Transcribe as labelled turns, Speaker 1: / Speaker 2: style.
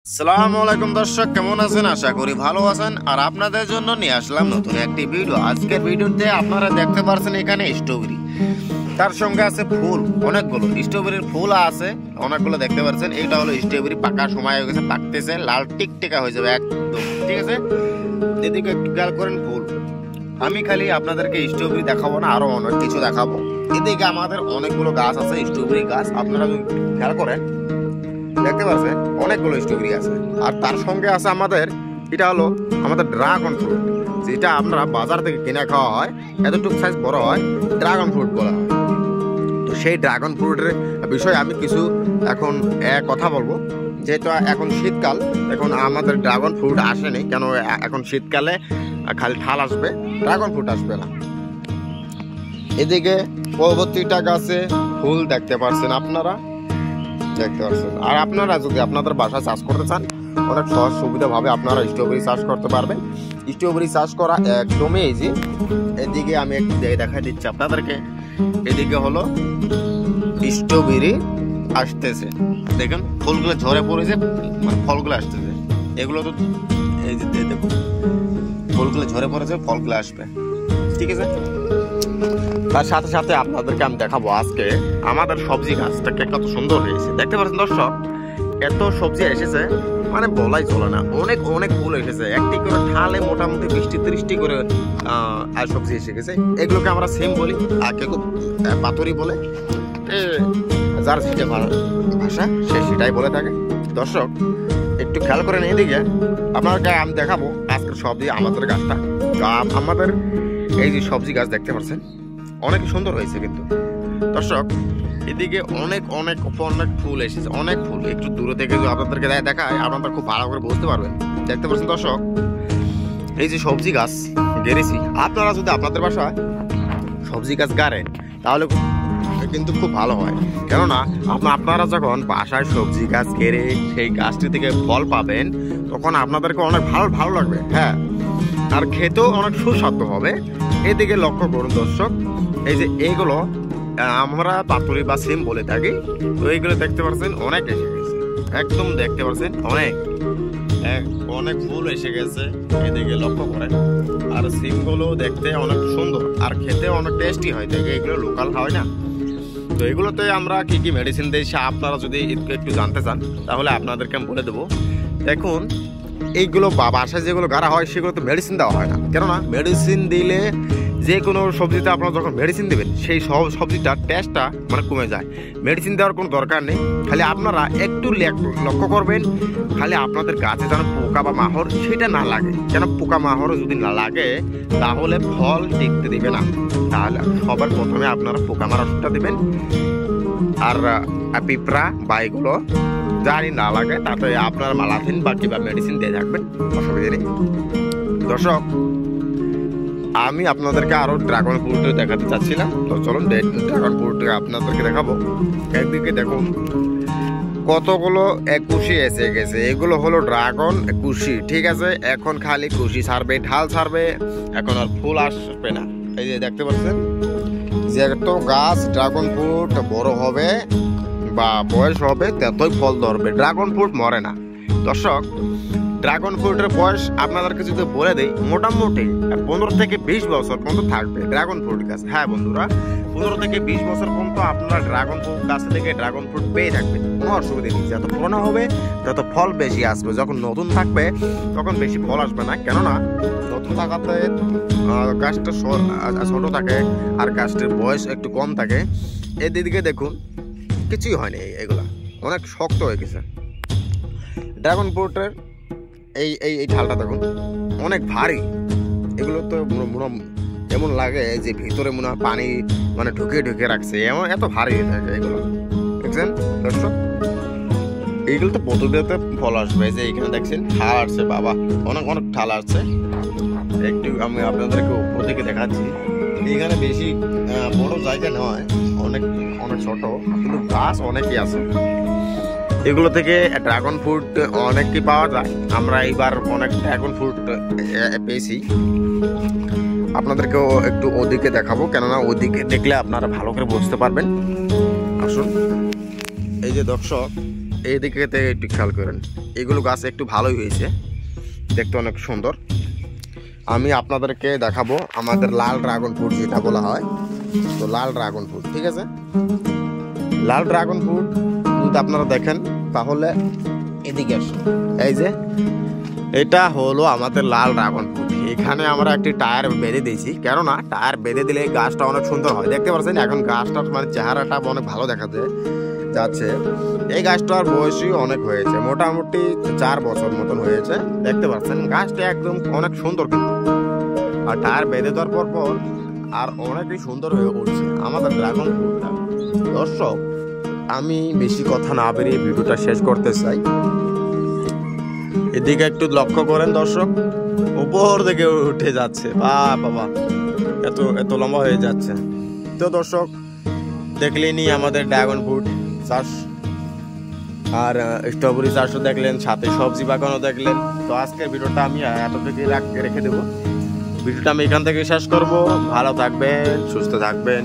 Speaker 1: আসসালামু আলাইকুম দর্শক, কেমন আছেন? আশা করি ভালো আছেন। আর আপনাদের জন্য নিয়ে আসলাম নতুন একটি ভিডিও। আজকের ভিডিওতে আপনারা দেখতে পাচ্ছেন এখানে স্ট্রবেরি, তার সঙ্গে আছে ফুল, অনেকগুলো স্ট্রবেরির ফুল আছে অনেকগুলো দেখতে পাচ্ছেন। এইটা হলো স্ট্রবেরি পাকার সময় হয়ে গেছে, পাকতেছে, লাল টিকটিকা হয়ে যাবে একদম, ঠিক আছে। এদিকে একটু খেয়াল করেন ফুল। আমি খালি আপনাদেরকে স্ট্রবেরি দেখাবো না, আরো অনেক কিছু দেখাবো। এদিকে আমাদের অনেকগুলো গাছ আছে, স্ট্রবেরি গাছ, আপনারা যদি খেয়াল করেন দেখতে পাচ্ছেন অনেকগুলো স্ট্রবেরি আছে। আর তার সঙ্গে আছে আমাদের, এটা হলো আমাদের ড্রাগন ফ্রুট, যেটা আমরা বাজার থেকে কিনে খাওয়া হয়, এতটুকু সাইজ বড় হয়, ড্রাগন ফ্রুট বলা হয়। তো সেই ড্রাগন ফ্রুটের বিষয়ে আমি কিছু এখন কথা বলবো। যেহেতু এখন শীতকাল, এখন আমাদের ড্রাগন ফ্রুট আসেনি, কেন এখন শীতকালে খালি ঠাল আসবে, ড্রাগন ফ্রুট আসবে না। এদিকে পরবর্তীটা গাছে ফুল দেখতে পাচ্ছেন, আপনারা দেখতে পাচ্ছেন। আর আপনারা যদি আপনাদের বাসায় চাষ করতে চান, অনেক সহজ সুবিধাভাবে আপনারা স্ট্রবেরি চাষ করতে পারবেন। স্ট্রবেরি চাষ করা একদমই ইজি। এদিকে আমি একটু দেখাই দিচ্ছি আপনাদেরকে। এদিকে হলো স্ট্রবেরি আসতেছে, দেখুন ফুলগুলো ঝরে পড়েছে, মানে ফলগুলো আসতেছে। এগুলো তো এই যে দেখুন ফুলগুলো ঝরে পড়েছে, ফলগুলো আসবে, ঠিক আছে। তার সাথে সাথে আপনাদেরকে আমি দেখাবো আজকে আমাদের সবজি গাছটাকে কত সুন্দর হয়েছে। দেখতে পাচ্ছেন দর্শক, এত সবজি এসেছে মানে বলাই চলে না, অনেক অনেক ফুল এসেছে। একটি করে ঠালে মোটামুটি 20-30টি করে সবজি এসে গেছে। এগুলোকে আমরা সেম বলি, আর কেউ পাথরি বলে, যার যেটা ভাষা সে সেটাই বলে থাকে। দর্শক একটু খেয়াল করেন, এদিকে আপনাকে আমি দেখাবো আজকের সবজি আমাদের গাছটা। আমাদের এই যে সবজি গাছ দেখতে পাচ্ছেন অনেক সুন্দর হয়েছে কিন্তু দর্শক। এদিকে অনেক অনেক অনেক ফুল এসেছে, অনেক ফুল। একটু দূরে থেকে যদি আপনাদেরকে দেখায়, আপনারা খুব ভালো করে বুঝতে পারবেন। দেখতে পাচ্ছেন দর্শক, এই যে সবজি গাছ গেড়েছি, আপনারা যদি আপনাদের বাসায় সবজি গাছ গাড়েন তাহলে কিন্তু খুব ভালো হয়। কেননা আপনারা যখন বাসায় সবজি গাছ গেড়ে সেই গাছটি থেকে ফল পাবেন, তখন আপনাদেরকে অনেক ভালো ভালো লাগবে, হ্যাঁ, আর খেতেও অনেক সুস্বাদু হবে। এদিকে লক্ষ্য করুন দর্শক, এই যে এইগুলো আমরা পাতুরি বা সিম বলে থাকি। তো এইগুলো দেখতে পাচ্ছেন অনেক এসে গেছে, একদম দেখতে পাচ্ছেন অনেক অনেক ফুল এসে গেছে। এদিকে লক্ষ্য করেন, আর সিমগুলো দেখতে অনেক সুন্দর আর খেতে অনেক টেস্টি হয়, দেখে এগুলো লোকাল হয় না। তো এগুলোতে আমরা কি কি মেডিসিন দিই, আপনারা যদি একটু জানতে চান তাহলে আপনাদেরকে আমি বলে দেবো। দেখুন এইগুলো বাসায় যেগুলো গাড়া হয় সেগুলো তো মেডিসিন দেওয়া হয় না, কেননা মেডিসিন দিলে যে কোনো সবজিতে আপনারা যখন মেডিসিন দেবেন সেই সবজিটার টেস্টটা মানে কমে যায়। মেডিসিন দেওয়ার কোনো দরকার নেই, খালি আপনারা একটু লক্ষ্য করবেন, খালি আপনাদের গাছে যেন পোকা বা মাহর সেটা না লাগে। কেন পোকা মাহর যদি না লাগে তাহলে ফল টিকতে দিবে না। তাহলে সবার প্রথমে আপনারা পোকা মারার ওষুধটা দেবেন, আর পিঁপড়া বা এগুলো জানি না লাগে তাতে আপনার মালাথিন বা কিংবা মেডিসিন দিয়ে থাকবেন, অসুবিধা নেই। দর্শক আমি আপনাদেরকে আরো ড্রাগন ফ্রুট দেখাতে চাচ্ছিলাম, তো চলুন ড্রাগন ফ্রুট আপনাদেরকে দেখাবো। একদিকে দেখুন কতগুলো কুশি এসে গেছে, এগুলো হলো ড্রাগন কুশি, ঠিক আছে। এখন খালি কুশি ছাড়বে, ঢাল ছাড়বে, এখন আর ফুল আসবে না। এই যে দেখতে পাচ্ছেন, যত গাছ ড্রাগন ফ্রুট বড় হবে বা বয়স হবে ততই ফল ধরবে, ড্রাগন ফ্রুট মরে না। দর্শক ড্রাগন ফ্রুটের বয়স আপনাদেরকে যদি বলে দেই, মোটামুটি 15 থেকে 20 বছর পর্যন্ত থাকবে ড্রাগন ফ্রুট গাছ। হ্যাঁ বন্ধুরা, 15 থেকে 20 বছর পর্যন্ত আপনারা ড্রাগন ফ্রুট গাছ থেকে ড্রাগন ফ্রুট পেয়ে থাকবেন, কোনো অসুবিধা নেই। যত পুরোনো হবে তত ফল বেশি আসবে, যখন নতুন থাকবে তখন বেশি ফল আসবে না। কেননা নতুন থাকাতে গাছটা ছোট থাকে আর গাছটির বয়স একটু কম থাকে। এদিকে দেখুন কিছুই হয়নি, এগুলা অনেক শক্ত হয়ে গেছে। ড্রাগন ফ্রুটের এই এই এই ঢালটা দেখুন অনেক ভারী, এগুলো তো এমন লাগে যে ভিতরে মনে হয় পানি মানে ঢুকিয়ে ঢুকিয়ে রাখছে, এমন এত ভারী হয়ে থাকে এগুলো। দেখছেন দর্শক, এইগুলো তো বোতলতে ফল আসবে। যে এখানে দেখছেন ঠাল আসছে, বাবা অনেক অনেক ঠাল আসছে। একটু আমি আপনাদেরকে উপর থেকে দেখাচ্ছি, এখানে বেশি বড় জায়গা নয়, অনেক অনেক ছোট, কিন্তু গাছ অনেকই আছে। এগুলো থেকে ড্রাগন ফ্রুট অনেকই পাওয়া যায়। আমরা এইবার অনেক ড্রাগন ফ্রুট পেয়েছি, আপনাদেরকেও একটু ওদিকে দেখাবো, কেননা ওদিকে দেখলে আপনারা ভালো করে বুঝতে পারবেন। আসুন, এই যে দর্শক এইদিকে একটু খেয়াল করেন, এগুলো গাছ একটু ভালোই হয়েছে, দেখতে অনেক সুন্দর। আমি আপনাদেরকে দেখাবো আমাদের লাল ড্রাগন ফ্রুট যেটা বলা হয়। তো লাল ড্রাগন ফ্রুট, ঠিক আছে, লাল ড্রাগন ফ্রুট যদি আপনারা দেখেন তাহলে এদিকে আসুন। এই যে এটা হলো আমাদের লাল ড্রাগন ফ্রুট। এখানে আমরা একটি টায়ার বেঁধে দিয়েছি, কেননা টায়ার বেঁধে দিলে গাছটা অনেক সুন্দর হয়। দেখতে পাচ্ছেন এখন গাছটার মানে চেহারাটা অনেক ভালো দেখা যাচ্ছে। এই গাছটার বয়সই অনেক হয়েছে, মোটামুটি 4 বছর মতন হয়েছে। দেখতে পাচ্ছেন গাছটা একদম অনেক সুন্দর, কিন্তু আর টায়ার বেঁধে দেওয়ার পর আর অনেকই সুন্দর হয়ে উঠছে আমাদের ড্রাগন ফ্রুটটা। দর্শক, আমি বেশি কথা না বেরিয়ে ভিডিওটা শেষ করতে চাই। এদিকে একটু লক্ষ্য করেন দর্শক, উপর দিকে উঠে যাচ্ছে, বাবা এত লম্বা হয়ে যাচ্ছে। তো দর্শক, দেখলেনই আমাদের ড্রাগন ফ্রুট চাষ আর স্ট্রবেরি চাষও দেখলেন, সাথে সবজি বাগানও দেখলেন। তো আজকের ভিডিওটা আমি এত থেকে রেখে দেবো। ভিডিওটা আমি এখান থেকে শেষ করব। ভালো থাকবেন, সুস্থ থাকবেন।